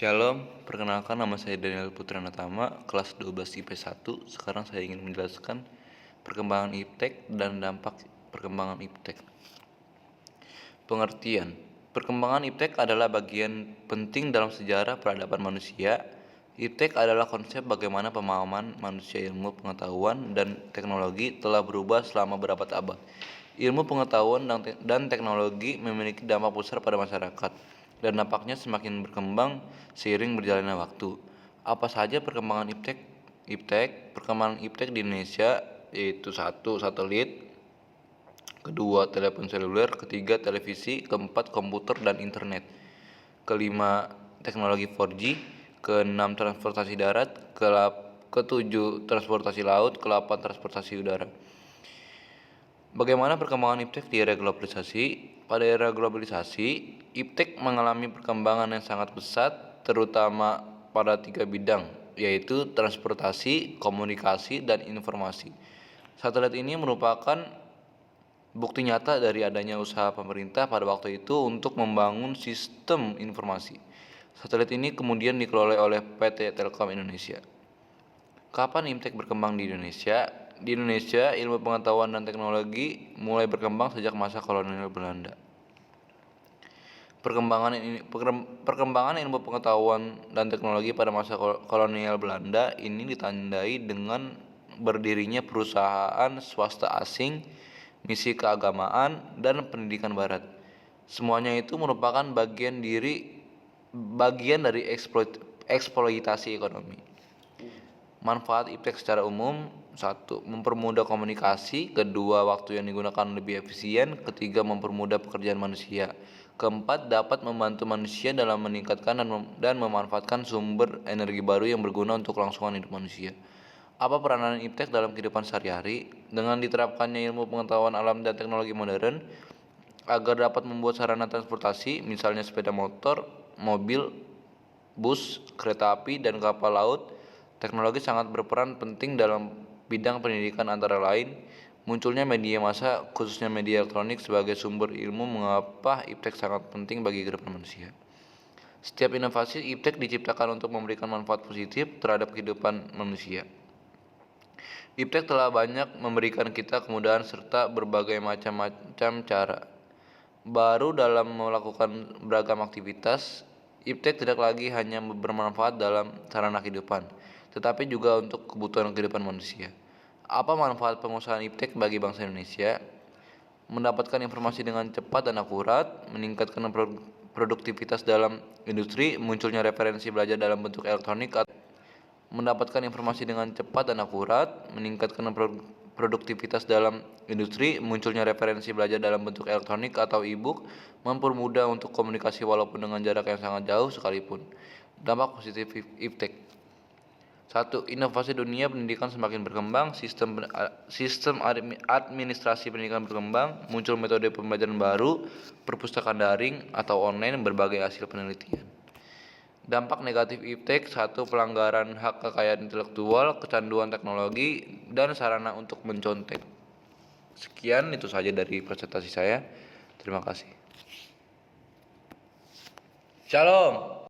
Shalom, perkenalkan nama saya Daniel Putranatama, kelas 12 IP 1. Sekarang saya ingin menjelaskan perkembangan iptek dan dampak perkembangan iptek. Pengertian. Perkembangan iptek adalah bagian penting dalam sejarah peradaban manusia. Iptek adalah konsep bagaimana pemahaman manusia ilmu pengetahuan dan teknologi telah berubah selama berabad-abad. Ilmu pengetahuan dan teknologi memiliki dampak besar pada masyarakat, dan dampaknya semakin berkembang seiring berjalannya waktu. Apa saja perkembangan iptek? Perkembangan iptek di Indonesia yaitu 1. Satelit, kedua telepon seluler, ketiga televisi, keempat komputer dan internet, kelima teknologi 4G, keenam transportasi darat, ketujuh transportasi laut, ke-8 transportasi udara. Bagaimana perkembangan iptek di era globalisasi? Pada era globalisasi, iptek mengalami perkembangan yang sangat pesat, terutama pada 3 bidang, yaitu transportasi, komunikasi, dan informasi. Satelit ini merupakan bukti nyata dari adanya usaha pemerintah pada waktu itu untuk membangun sistem informasi. Satelit ini kemudian dikelola oleh PT Telkom Indonesia. Kapan iptek berkembang di Indonesia? Di Indonesia, ilmu pengetahuan dan teknologi mulai berkembang sejak masa kolonial Belanda. Perkembangan ilmu pengetahuan dan teknologi pada masa kolonial Belanda ini ditandai dengan berdirinya perusahaan swasta asing, misi keagamaan, dan pendidikan barat. Semuanya itu merupakan bagian dari eksploitasi ekonomi. Manfaat iptek secara umum: 1. Mempermudah komunikasi, kedua waktu yang digunakan lebih efisien, ketiga mempermudah pekerjaan manusia, keempat dapat membantu manusia dalam meningkatkan dan memanfaatkan sumber energi baru yang berguna untuk kelangsungan hidup manusia. Apa peranan iptek dalam kehidupan sehari-hari? Dengan diterapkannya ilmu pengetahuan alam dan teknologi modern agar dapat membuat sarana transportasi, misalnya sepeda motor, mobil, bus, kereta api, dan kapal laut, teknologi sangat berperan penting dalam bidang pendidikan. Antara lain, munculnya media massa, khususnya media elektronik, sebagai sumber ilmu. Mengapa iptek sangat penting bagi kehidupan manusia? Setiap inovasi iptek diciptakan untuk memberikan manfaat positif terhadap kehidupan manusia. Iptek telah banyak memberikan kita kemudahan serta berbagai macam cara baru dalam melakukan beragam aktivitas. Iptek tidak lagi hanya bermanfaat dalam sarana kehidupan, tetapi juga untuk kebutuhan kehidupan manusia. Apa manfaat pengusahaan iptek bagi bangsa Indonesia? Mendapatkan informasi dengan cepat dan akurat, meningkatkan produktivitas dalam industri, munculnya referensi belajar dalam bentuk elektronik. Mendapatkan informasi dengan cepat dan akurat, meningkatkan produktivitas dalam industri, munculnya referensi belajar dalam bentuk elektronik atau e-book, mempermudah untuk komunikasi walaupun dengan jarak yang sangat jauh sekalipun. Dampak positif iptek: 1. Inovasi dunia pendidikan semakin berkembang, sistem administrasi pendidikan berkembang, muncul metode pembelajaran baru, perpustakaan daring atau online, berbagai hasil penelitian. Dampak negatif iptek: 1. Pelanggaran hak kekayaan intelektual, kecanduan teknologi, dan sarana untuk mencontek. Sekian, itu saja dari presentasi saya. Terima kasih. Shalom.